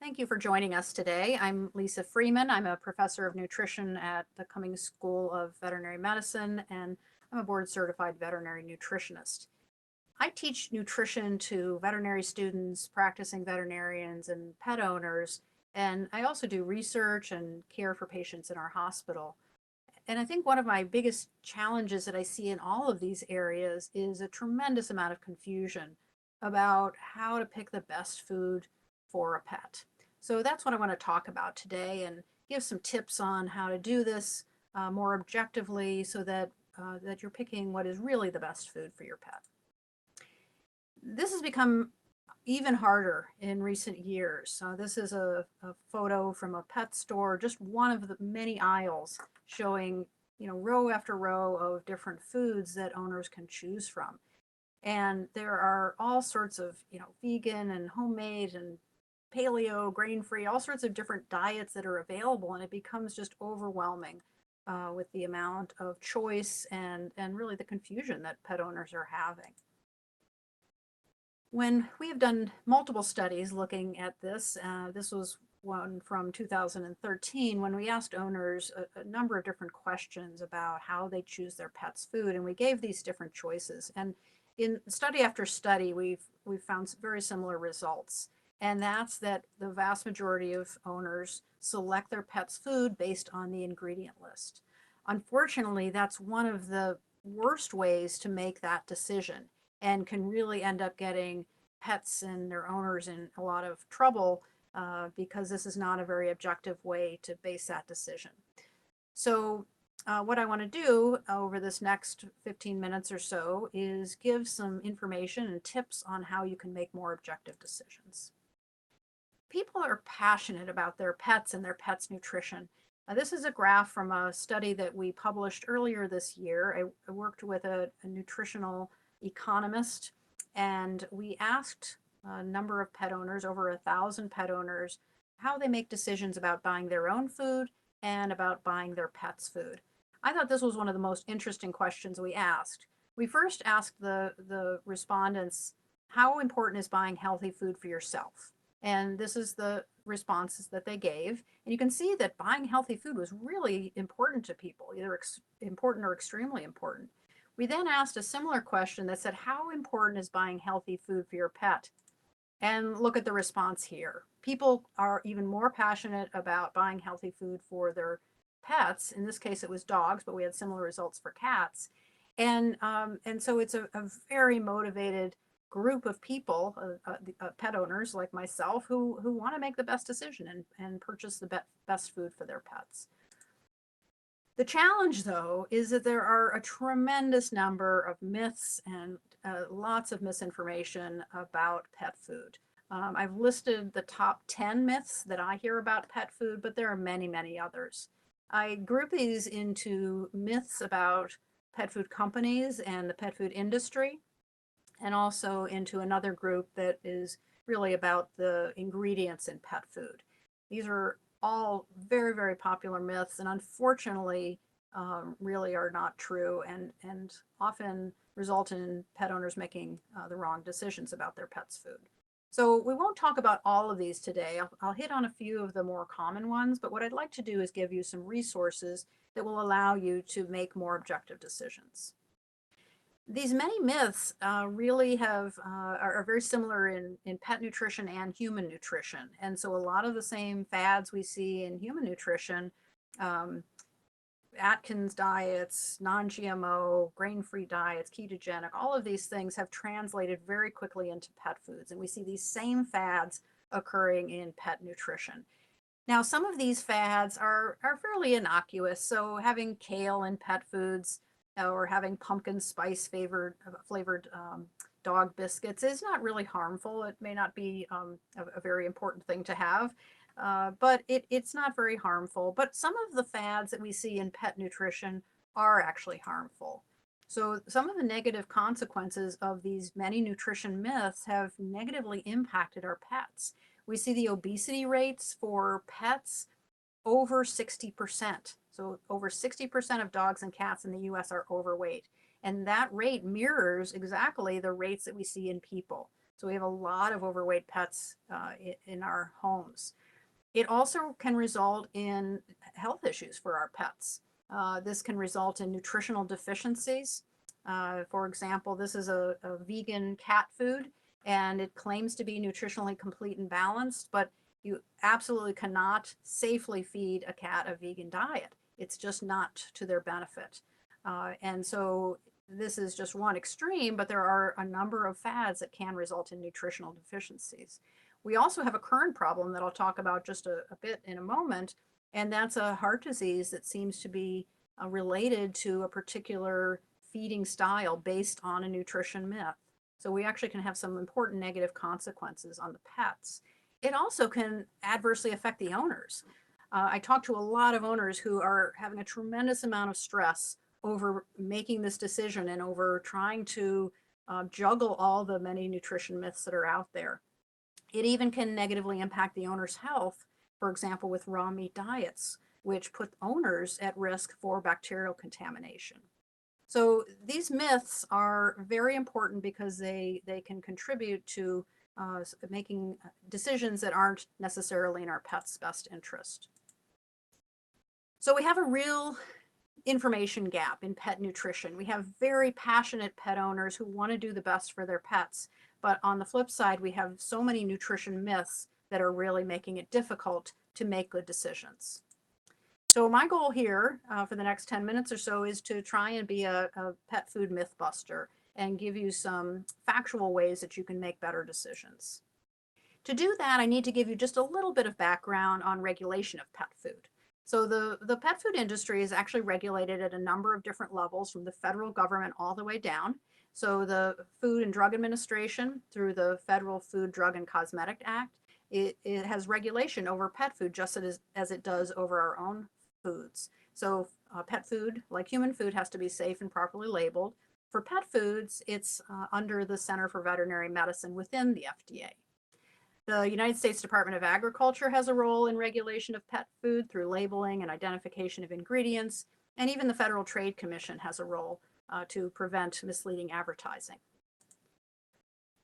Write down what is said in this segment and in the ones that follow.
Thank you for joining us today. I'm Lisa Freeman. I'm a professor of nutrition at the Cummings School of Veterinary Medicine, and I'm a board certified veterinary nutritionist. I teach nutrition to veterinary students, practicing veterinarians, and pet owners, and I also do research and care for patients in our hospital. And I think one of my biggest challenges that I see in all of these areas is a tremendous amount of confusion about how to pick the best food for a pet. So that's what I want to talk about today and give some tips on how to do this more objectively so that you're picking what is really the best food for your pet. This has become even harder in recent years. This is a photo from a pet store, just one of the many aisles showing, row after row of different foods that owners can choose from. And there are all sorts of, vegan and homemade and paleo, grain-free, all sorts of different diets that are available, and it becomes just overwhelming with the amount of choice and really the confusion that pet owners are having. When we have done multiple studies looking at this, this was one from 2013 when we asked owners a number of different questions about how they choose their pet's food, and we gave these different choices. And in study after study, we've found very similar results. And that's that the vast majority of owners select their pet's food based on the ingredient list. Unfortunately, that's one of the worst ways to make that decision and can really end up getting pets and their owners in a lot of trouble because this is not a very objective way to base that decision. So what I want to do over this next 15 minutes or so is give some information and tips on how you can make more objective decisions. People are passionate about their pets and their pets' nutrition. This is a graph from a study that we published earlier this year. I worked with a nutritional economist, and we asked a number of pet owners, over 1,000 pet owners, how they make decisions about buying their own food and about buying their pets' food. I thought this was one of the most interesting questions we asked. We first asked the respondents, how important is buying healthy food for yourself? And this is the responses that they gave. And you can see that buying healthy food was really important to people, either important or extremely important. We then asked a similar question that said, how important is buying healthy food for your pet? And look at the response here. People are even more passionate about buying healthy food for their pets. In this case, it was dogs, but we had similar results for cats. And so it's a very motivated group of people, pet owners like myself, who want to make the best decision and purchase the best food for their pets. The challenge, though, is that there are a tremendous number of myths and lots of misinformation about pet food. I've listed the top 10 myths that I hear about pet food, but there are many, many others. I group these into myths about pet food companies and the pet food industry, and also into another group that is really about the ingredients in pet food. These are all very, very popular myths, and unfortunately, really are not true and often result in pet owners making the wrong decisions about their pet's food. So we won't talk about all of these today. I'll hit on a few of the more common ones, but what I'd like to do is give you some resources that will allow you to make more objective decisions. These many myths really are very similar in pet nutrition and human nutrition. And so a lot of the same fads we see in human nutrition, Atkins diets, non-GMO, grain-free diets, ketogenic, all of these things have translated very quickly into pet foods. And we see these same fads occurring in pet nutrition. Now, some of these fads are fairly innocuous. So having kale in pet foods, or having pumpkin spice flavored dog biscuits is not really harmful. It may not be a very important thing to have, but it's not very harmful. But some of the fads that we see in pet nutrition are actually harmful. So some of the negative consequences of these many nutrition myths have negatively impacted our pets. We see the obesity rates for pets over 60%. So over 60% of dogs and cats in the US are overweight. And that rate mirrors exactly the rates that we see in people. So we have a lot of overweight pets in our homes. It also can result in health issues for our pets. This can result in nutritional deficiencies. For example, this is a vegan cat food, and it claims to be nutritionally complete and balanced, but you absolutely cannot safely feed a cat a vegan diet. It's just not to their benefit. And so this is just one extreme, but there are a number of fads that can result in nutritional deficiencies. We also have a current problem that I'll talk about just a bit in a moment, and that's a heart disease that seems to be related to a particular feeding style based on a nutrition myth. So we actually can have some important negative consequences on the pets. It also can adversely affect the owners. I talk to a lot of owners who are having a tremendous amount of stress over making this decision and over trying to juggle all the many nutrition myths that are out there. It even can negatively impact the owner's health, for example, with raw meat diets, which put owners at risk for bacterial contamination. So these myths are very important because they can contribute to making decisions that aren't necessarily in our pet's best interest. So we have a real information gap in pet nutrition. We have very passionate pet owners who want to do the best for their pets. But on the flip side, we have so many nutrition myths that are really making it difficult to make good decisions. So my goal here for the next 10 minutes or so is to try and be a pet food myth buster and give you some factual ways that you can make better decisions. To do that, I need to give you just a little bit of background on regulation of pet food. So the pet food industry is actually regulated at a number of different levels, from the federal government all the way down. So the Food and Drug Administration, through the Federal Food, Drug, and Cosmetic Act, it has regulation over pet food just as it does over our own foods. So pet food, like human food, has to be safe and properly labeled. For pet foods, it's under the Center for Veterinary Medicine within the FDA. The United States Department of Agriculture has a role in regulation of pet food through labeling and identification of ingredients, and even the Federal Trade Commission has a role to prevent misleading advertising.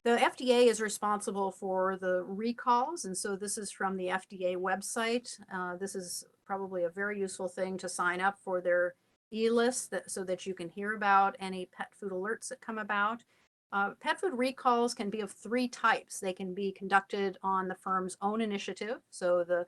The FDA is responsible for the recalls, and so this is from the FDA website. This is probably a very useful thing to sign up for their e-list so that you can hear about any pet food alerts that come about. Pet food recalls can be of three types. They can be conducted on the firm's own initiative, so the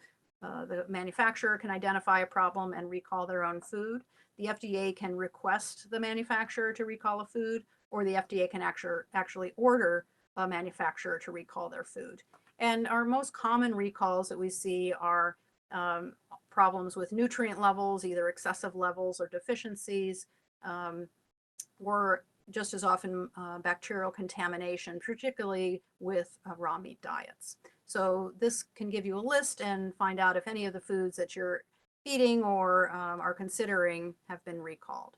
manufacturer can identify a problem and recall their own food. The FDA can request the manufacturer to recall a food, or the FDA can actually order a manufacturer to recall their food. And our most common recalls that we see are problems with nutrient levels, either excessive levels or deficiencies, or just as often bacterial contamination, particularly with raw meat diets. So this can give you a list and find out if any of the foods that you're eating or are considering have been recalled.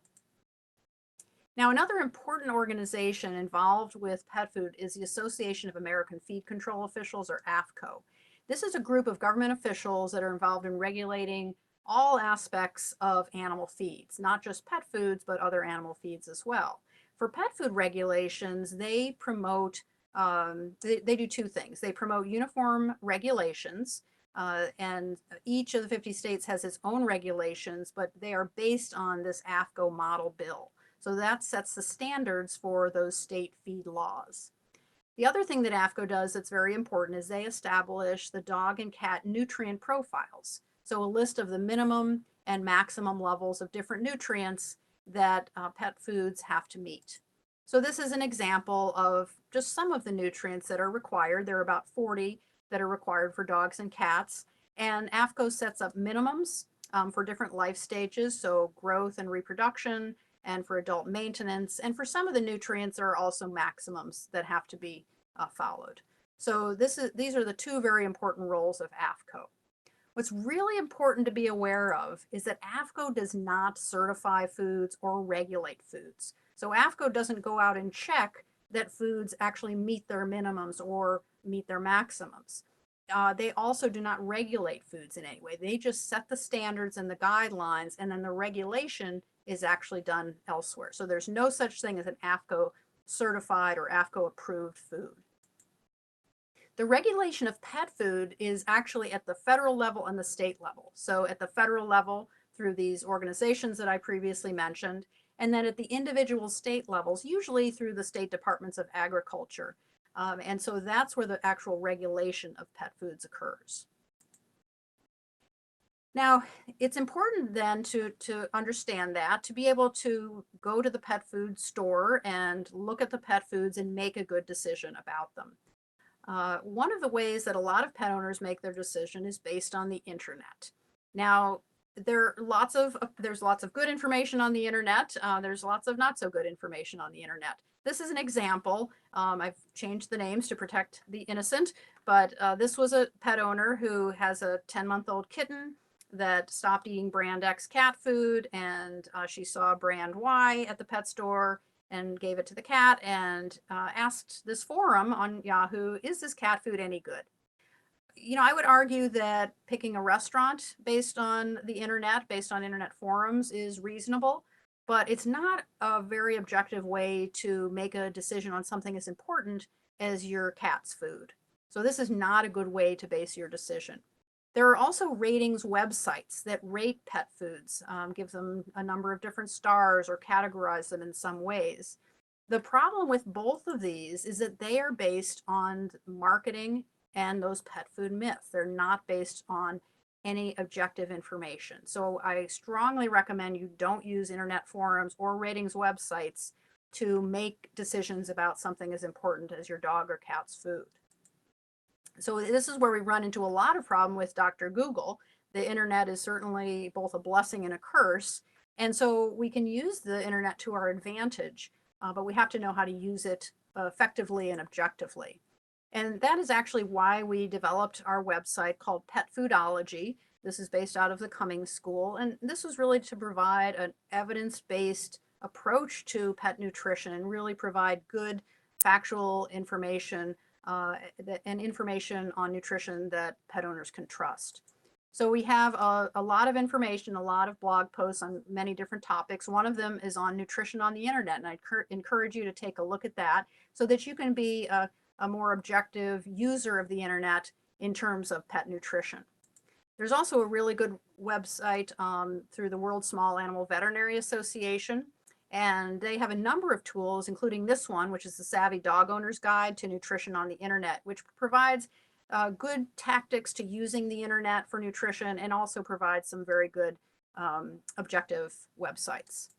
Now, another important organization involved with pet food is the Association of American Feed Control Officials, or AAFCO. This is a group of government officials that are involved in regulating all aspects of animal feeds, not just pet foods, but other animal feeds as well. For pet food regulations, they promote, they do two things. They promote uniform regulations, and each of the 50 states has its own regulations, but they are based on this AAFCO model bill. So that sets the standards for those state feed laws. The other thing that AAFCO does that's very important is they establish the dog and cat nutrient profiles. So a list of the minimum and maximum levels of different nutrients that pet foods have to meet. So this is an example of just some of the nutrients that are required. There are about 40 that are required for dogs and cats. And AAFCO sets up minimums for different life stages, so growth and reproduction, and for adult maintenance. And for some of the nutrients, there are also maximums that have to be followed. So these are the two very important roles of AAFCO. What's really important to be aware of is that AAFCO does not certify foods or regulate foods. So AAFCO doesn't go out and check that foods actually meet their minimums or meet their maximums. They also do not regulate foods in any way. They just set the standards and the guidelines, and then the regulation is actually done elsewhere. So there's no such thing as an AAFCO certified or AAFCO approved food. The regulation of pet food is actually at the federal level and the state level. So at the federal level, through these organizations that I previously mentioned, and then at the individual state levels, usually through the state departments of agriculture. And so that's where the actual regulation of pet foods occurs. Now, it's important then to understand that, to be able to go to the pet food store and look at the pet foods and make a good decision about them. One of the ways that a lot of pet owners make their decision is based on the internet. Now, there's lots of good information on the internet. There's lots of not so good information on the internet. This is an example. I've changed the names to protect the innocent, but this was a pet owner who has a 10-month-old kitten that stopped eating brand X cat food, and she saw brand Y at the pet store and gave it to the cat and asked this forum on Yahoo, is this cat food any good? You know, I would argue that picking a restaurant based on the internet, based on internet forums, is reasonable, but it's not a very objective way to make a decision on something as important as your cat's food. So this is not a good way to base your decision. There are also ratings websites that rate pet foods, give them a number of different stars or categorize them in some ways. The problem with both of these is that they are based on marketing and those pet food myths. They're not based on any objective information. So I strongly recommend you don't use internet forums or ratings websites to make decisions about something as important as your dog or cat's food. So this is where we run into a lot of problem with Dr. Google. The internet is certainly both a blessing and a curse. And so we can use the internet to our advantage, but we have to know how to use it effectively and objectively. And that is actually why we developed our website called Pet Foodology. This is based out of the Cummings School. And this was really to provide an evidence-based approach to pet nutrition and really provide good factual information and information on nutrition that pet owners can trust. So we have a lot of information, a lot of blog posts on many different topics. One of them is on nutrition on the internet, and I encourage you to take a look at that so that you can be a more objective user of the internet in terms of pet nutrition. There's also a really good website through the World Small Animal Veterinary Association. And they have a number of tools, including this one, which is the Savvy Dog Owner's Guide to Nutrition on the Internet, which provides good tactics to using the internet for nutrition and also provides some very good objective websites.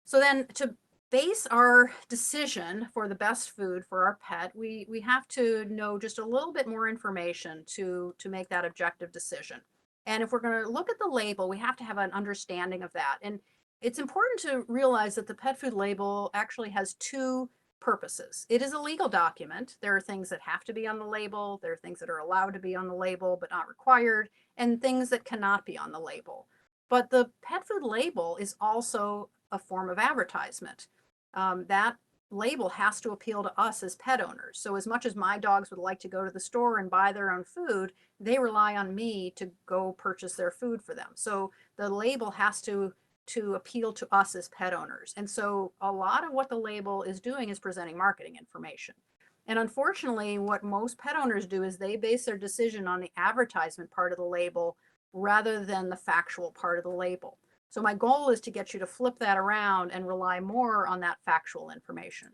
So then to base our decision for the best food for our pet, we have to know just a little bit more information to make that objective decision. And if we're going to look at the label, we have to have an understanding of that. And it's important to realize that the pet food label actually has two purposes. It is a legal document. There are things that have to be on the label. There are things that are allowed to be on the label but not required, and things that cannot be on the label. But the pet food label is also a form of advertisement. That label has to appeal to us as pet owners. So as much as my dogs would like to go to the store and buy their own food, they rely on me to go purchase their food for them. So the label has to appeal to us as pet owners. And so a lot of what the label is doing is presenting marketing information. And unfortunately, what most pet owners do is they base their decision on the advertisement part of the label rather than the factual part of the label. So my goal is to get you to flip that around and rely more on that factual information.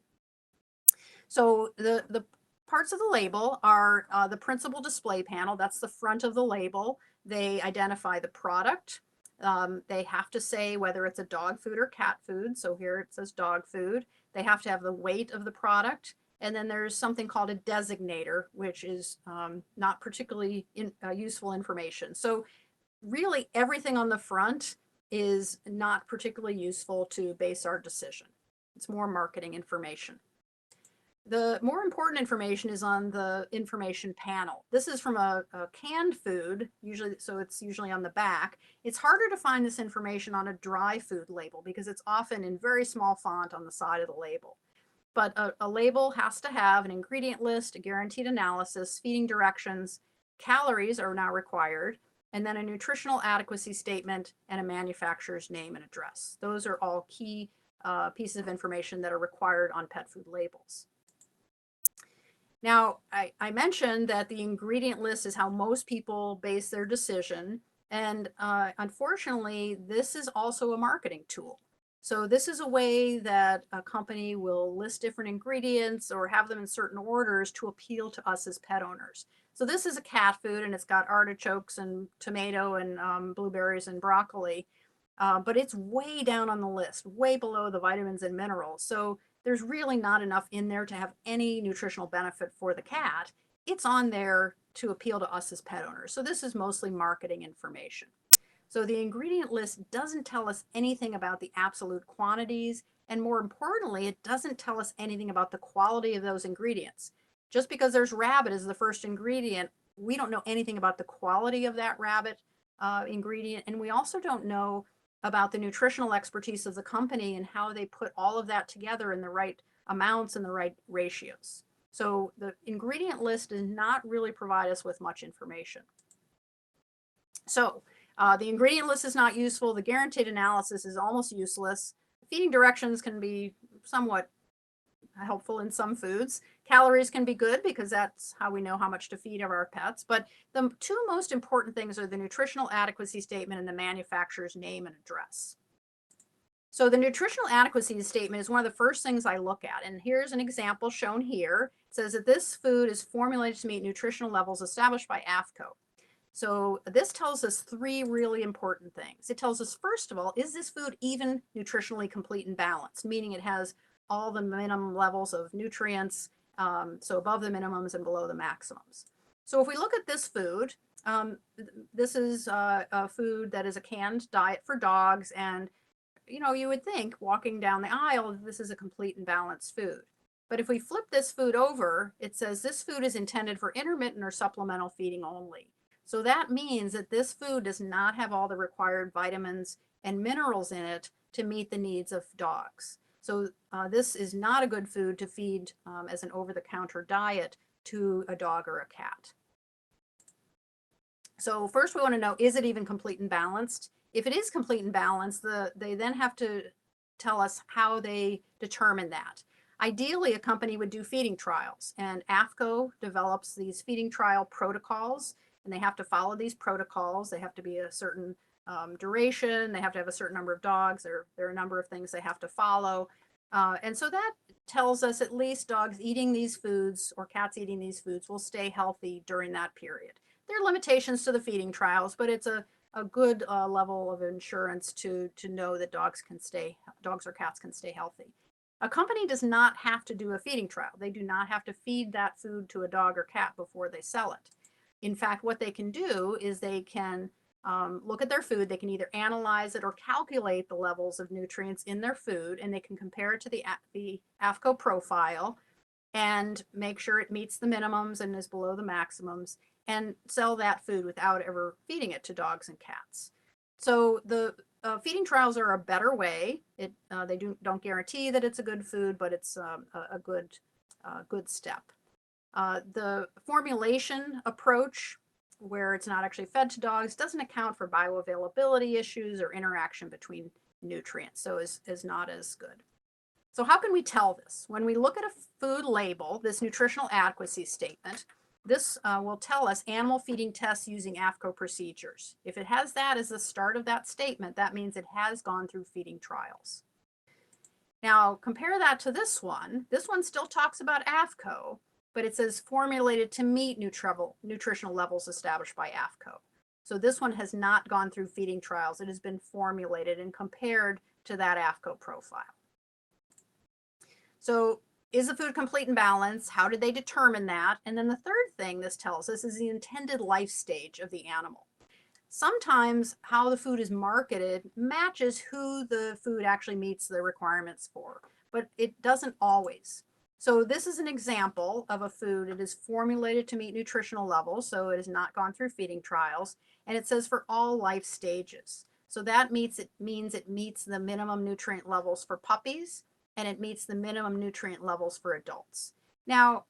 So the parts of the label are the principal display panel. That's the front of the label. They identify the product. They have to say whether it's a dog food or cat food. So here it says dog food. They have to have the weight of the product. And then there's something called a designator, which is not particularly useful information. So really everything on the front is not particularly useful to base our decision. It's more marketing information. The more important information is on the information panel. This is from a canned food, usually, so it's usually on the back. It's harder to find this information on a dry food label because it's often in very small font on the side of the label. But a label has to have an ingredient list, a guaranteed analysis, feeding directions, calories are now required, and then a nutritional adequacy statement and a manufacturer's name and address. Those are all key pieces of information that are required on pet food labels. Now, I mentioned that the ingredient list is how most people base their decision. And unfortunately, this is also a marketing tool. So this is a way that a company will list different ingredients or have them in certain orders to appeal to us as pet owners. So this is a cat food, and it's got artichokes and tomato and blueberries and broccoli. But it's way down on the list, way below the vitamins and minerals. So there's really not enough in there to have any nutritional benefit for the cat. It's on there to appeal to us as pet owners. So this is mostly marketing information. So the ingredient list doesn't tell us anything about the absolute quantities. And more importantly, it doesn't tell us anything about the quality of those ingredients. Just because there's rabbit as the first ingredient, we don't know anything about the quality of that rabbit ingredient. And we also don't know about the nutritional expertise of the company and how they put all of that together in the right amounts and the right ratios. So the ingredient list does not really provide us with much information. So the ingredient list is not useful. The guaranteed analysis is almost useless. Feeding directions can be somewhat helpful in some foods. Calories can be good because that's how we know how much to feed of our pets. But the two most important things are the nutritional adequacy statement and the manufacturer's name and address. So the nutritional adequacy statement is one of the first things I look at. And here's an example shown here. It says that this food is formulated to meet nutritional levels established by AFCO. So this tells us three really important things. It tells us, first of all, is this food even nutritionally complete and balanced, meaning it has all the minimum levels of nutrients, so above the minimums and below the maximums. So if we look at this food, this is a food that is a canned diet for dogs. And, you would think walking down the aisle, this is a complete and balanced food. But if we flip this food over, it says this food is intended for intermittent or supplemental feeding only. So that means that this food does not have all the required vitamins and minerals in it to meet the needs of dogs. So this is not a good food to feed as an over-the-counter diet to a dog or a cat. So first we want to know, is it even complete and balanced? If it is complete and balanced, they then have to tell us how they determine that. Ideally, a company would do feeding trials, and AFCO develops these feeding trial protocols, and they have to follow these protocols. They have to be a certain duration. They have to have a certain number of dogs. There are a number of things they have to follow. And so that tells us at least dogs eating these foods or cats eating these foods will stay healthy during that period. There are limitations to the feeding trials, but it's a good level of insurance to know that dogs or cats can stay healthy. A company does not have to do a feeding trial. They do not have to feed that food to a dog or cat before they sell it. In fact, what they can do is they can look at their food. They can either analyze it or calculate the levels of nutrients in their food, and they can compare it to the AFCO profile and make sure it meets the minimums and is below the maximums, and sell that food without ever feeding it to dogs and cats. So the feeding trials are a better way. They don't guarantee that it's a good food, but it's a good step. The formulation approach, where it's not actually fed to dogs, doesn't account for bioavailability issues or interaction between nutrients, so is not as good. So how can we tell this? When we look at a food label, this nutritional adequacy statement, this will tell us animal feeding tests using AFCO procedures. If it has that as the start of that statement, that means it has gone through feeding trials. Now compare that to this one. This one still talks about AFCO, but it says formulated to meet nutritional levels established by AFCO. So this one has not gone through feeding trials. It has been formulated and compared to that AFCO profile. So is the food complete and balanced? How did they determine that? And then the third thing this tells us is the intended life stage of the animal. Sometimes how the food is marketed matches who the food actually meets the requirements for, but it doesn't always. So this is an example of a food. It is formulated to meet nutritional levels, so it has not gone through feeding trials, and it says for all life stages. So that means it meets the minimum nutrient levels for puppies, and it meets the minimum nutrient levels for adults. Now,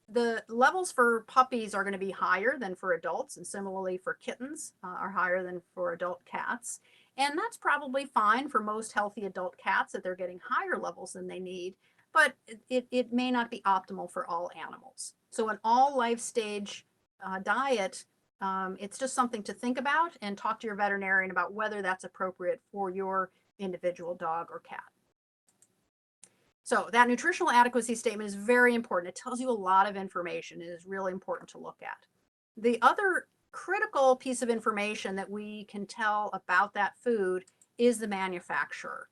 the levels for puppies are going to be higher than for adults, and similarly for kittens are higher than for adult cats. And that's probably fine for most healthy adult cats, that they're getting higher levels than they need, but it may not be optimal for all animals. So an all life stage diet, it's just something to think about and talk to your veterinarian about whether that's appropriate for your individual dog or cat. So that nutritional adequacy statement is very important. It tells you a lot of information. It is really important to look at. The other critical piece of information that we can tell about that food is the manufacturer.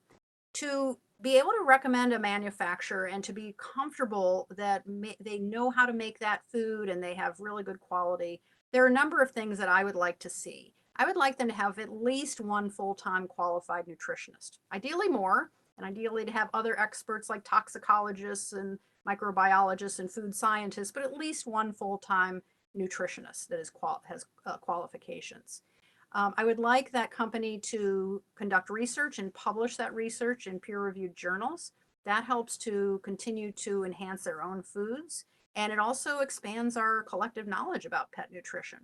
To be able to recommend a manufacturer and to be comfortable that they know how to make that food and they have really good quality, there are a number of things that I would like to see. I would like them to have at least one full-time qualified nutritionist, ideally more, and ideally to have other experts like toxicologists and microbiologists and food scientists, but at least one full-time nutritionist that has qualifications. I would like that company to conduct research and publish that research in peer-reviewed journals. That helps to continue to enhance their own foods, and it also expands our collective knowledge about pet nutrition.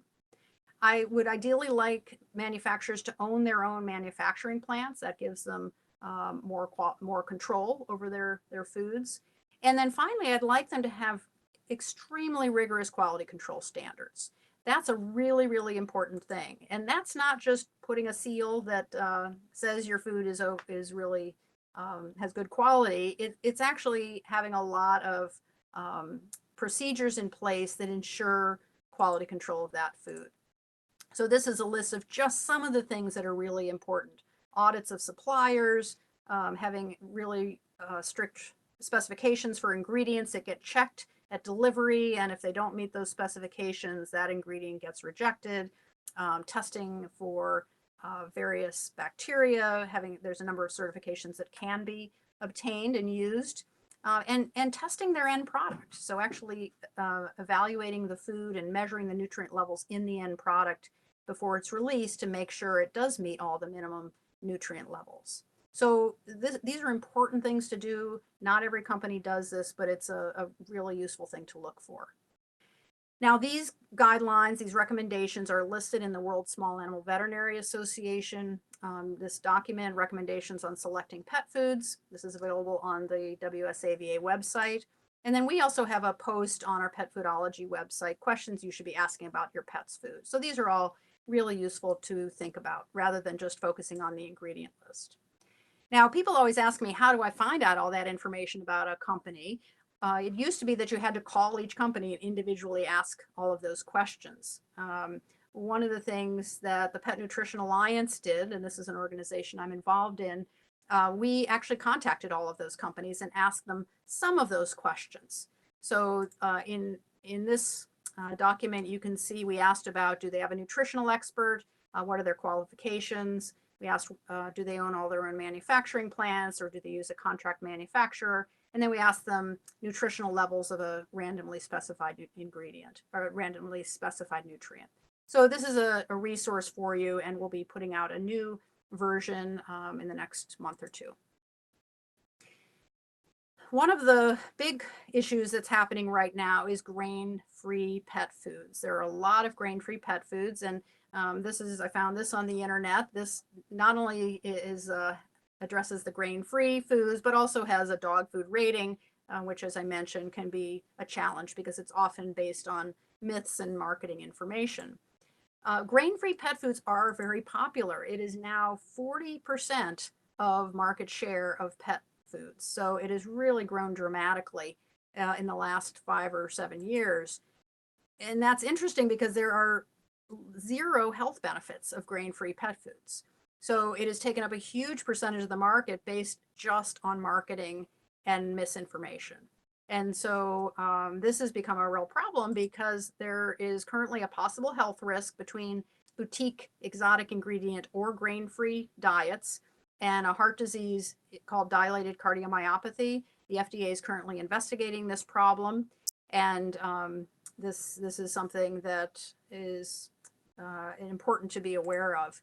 I would ideally like manufacturers to own their own manufacturing plants. That gives them more control over their foods. And then finally, I'd like them to have extremely rigorous quality control standards. That's a really, really important thing. And that's not just putting a seal that says your food is really has good quality. It's actually having a lot of procedures in place that ensure quality control of that food. So this is a list of just some of the things that are really important. Audits of suppliers, having really strict specifications for ingredients that get checked at delivery, and if they don't meet those specifications, that ingredient gets rejected. Testing for various bacteria, there's a number of certifications that can be obtained and used, and testing their end product. So actually evaluating the food and measuring the nutrient levels in the end product before it's released to make sure it does meet all the minimum nutrient levels. So these are important things to do. Not every company does this, but it's a really useful thing to look for. Now, these guidelines, these recommendations are listed in the World Small Animal Veterinary Association. This document, Recommendations on Selecting Pet Foods. This is available on the WSAVA website. And then we also have a post on our Pet Foodology website, questions you should be asking about your pet's food. So these are all really useful to think about rather than just focusing on the ingredient list. Now, people always ask me, how do I find out all that information about a company? It used to be that you had to call each company and individually ask all of those questions. One of the things that the Pet Nutrition Alliance did, and this is an organization I'm involved in, we actually contacted all of those companies and asked them some of those questions. So in this document, you can see we asked about, do they have a nutritional expert? What are their qualifications? We asked, do they own all their own manufacturing plants, or do they use a contract manufacturer? And then we asked them nutritional levels of a randomly specified ingredient or randomly specified nutrient. So this is a resource for you, and we'll be putting out a new version in the next month or two. One of the big issues that's happening right now is grain-free pet foods. There are a lot of grain-free pet foods, and I found this on the internet. This not only addresses the grain-free foods, but also has a dog food rating, which, as I mentioned, can be a challenge because it's often based on myths and marketing information. Grain-free pet foods are very popular. It is now 40% of market share of pet foods. So it has really grown dramatically in the last 5 or 7 years. And that's interesting because there are zero health benefits of grain-free pet foods. So it has taken up a huge percentage of the market based just on marketing and misinformation. And so this has become a real problem because there is currently a possible health risk between boutique exotic ingredient or grain-free diets and a heart disease called dilated cardiomyopathy. The FDA is currently investigating this problem, and this is something that is important to be aware of.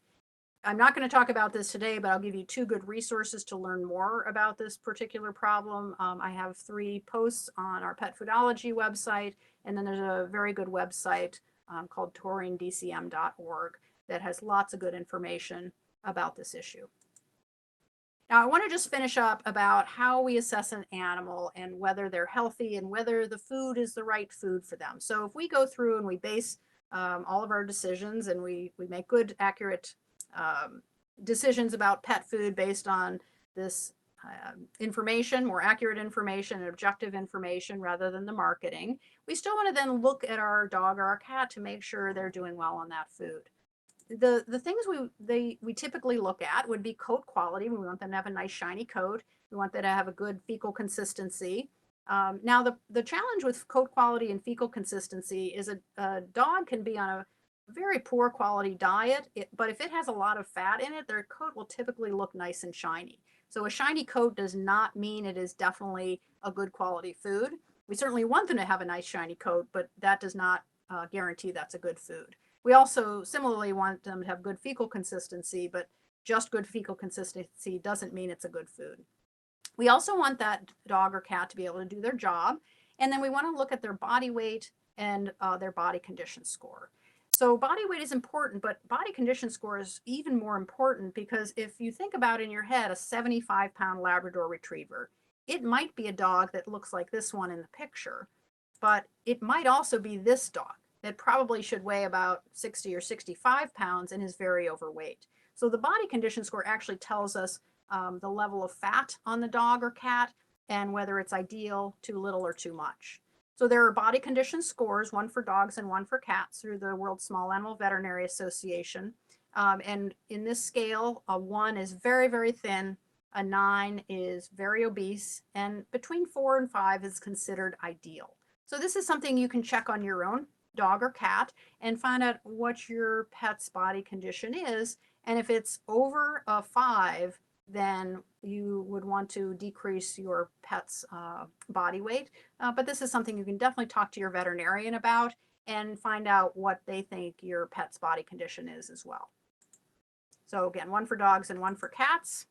I'm not going to talk about this today, but I'll give you 2 good resources to learn more about this particular problem. I have 3 posts on our Pet Foodology website, and then there's a very good website called taurindcm.org that has lots of good information about this issue. Now, I want to just finish up about how we assess an animal and whether they're healthy and whether the food is the right food for them. So, if we go through and we base all of our decisions and we make good, accurate um, decisions about pet food based on this information, more accurate information and objective information rather than the marketing, we still want to then look at our dog or our cat to make sure they're doing well on that food. The things we typically look at would be coat quality. We want them to have a nice shiny coat. We want them to have a good fecal consistency. Now the challenge with coat quality and fecal consistency is a dog can be on a very poor quality diet, but if it has a lot of fat in it, their coat will typically look nice and shiny. So a shiny coat does not mean it is definitely a good quality food. We certainly want them to have a nice shiny coat, but that does not guarantee that's a good food. We also similarly want them to have good fecal consistency, but just good fecal consistency doesn't mean it's a good food. We also want that dog or cat to be able to do their job. And then we want to look at their body weight and their body condition score. So body weight is important, but body condition score is even more important because if you think about in your head a 75-pound Labrador Retriever, it might be a dog that looks like this one in the picture, but it might also be this dog that probably should weigh about 60 or 65 pounds and is very overweight. So the body condition score actually tells us the level of fat on the dog or cat and whether it's ideal, too little, or too much. So there are body condition scores, one for dogs and one for cats through the World Small Animal Veterinary Association. And in this scale, a 1 is very, very thin, a 9 is very obese, and between 4 and 5 is considered ideal. So this is something you can check on your own dog or cat and find out what your pet's body condition is. And if it's over a 5, then you would want to decrease your pet's body weight. But this is something you can definitely talk to your veterinarian about and find out what they think your pet's body condition is as well. So again, 1 for dogs and 1 for cats.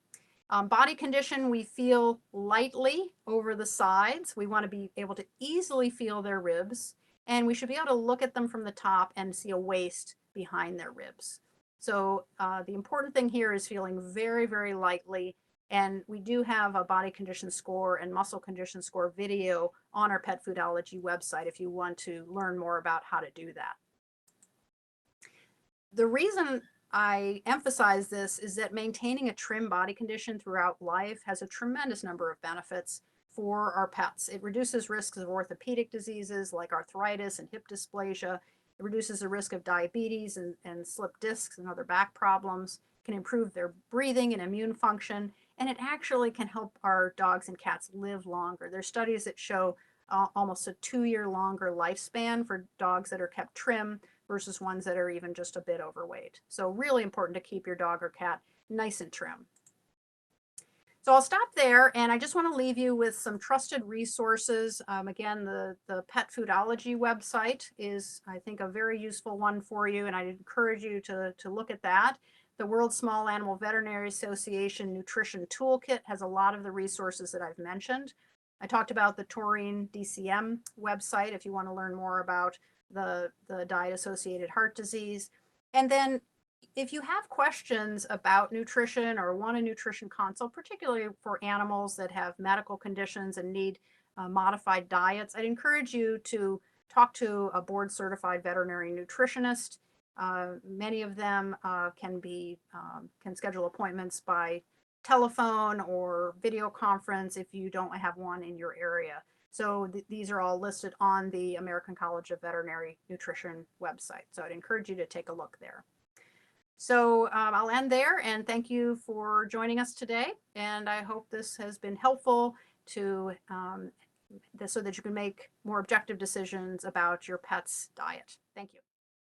Body condition, we feel lightly over the sides. We want to be able to easily feel their ribs, and we should be able to look at them from the top and see a waist behind their ribs. So the important thing here is feeling very, very lightly. And we do have a body condition score and muscle condition score video on our Pet Foodology website if you want to learn more about how to do that. The reason I emphasize this is that maintaining a trim body condition throughout life has a tremendous number of benefits for our pets. It reduces risks of orthopedic diseases like arthritis and hip dysplasia. It reduces the risk of diabetes and slip discs and other back problems, can improve their breathing and immune function, and it actually can help our dogs and cats live longer. There's studies that show almost a 2-year longer lifespan for dogs that are kept trim versus ones that are even just a bit overweight. So really important to keep your dog or cat nice and trim. So I'll stop there, and I just want to leave you with some trusted resources. Again, the Pet Foodology website is, I think, a very useful one for you, and I encourage you to look at that. The World Small Animal Veterinary Association Nutrition Toolkit has a lot of the resources that I've mentioned. I talked about the Taurine DCM website if you want to learn more about the diet-associated heart disease. And then if you have questions about nutrition or want a nutrition consult, particularly for animals that have medical conditions and need modified diets, I'd encourage you to talk to a board-certified veterinary nutritionist. Many of them can schedule appointments by telephone or video conference if you don't have one in your area. So these are all listed on the American College of Veterinary Nutrition website. So I'd encourage you to take a look there. So I'll end there, and thank you for joining us today. And I hope this has been helpful to so that you can make more objective decisions about your pet's diet. Thank you.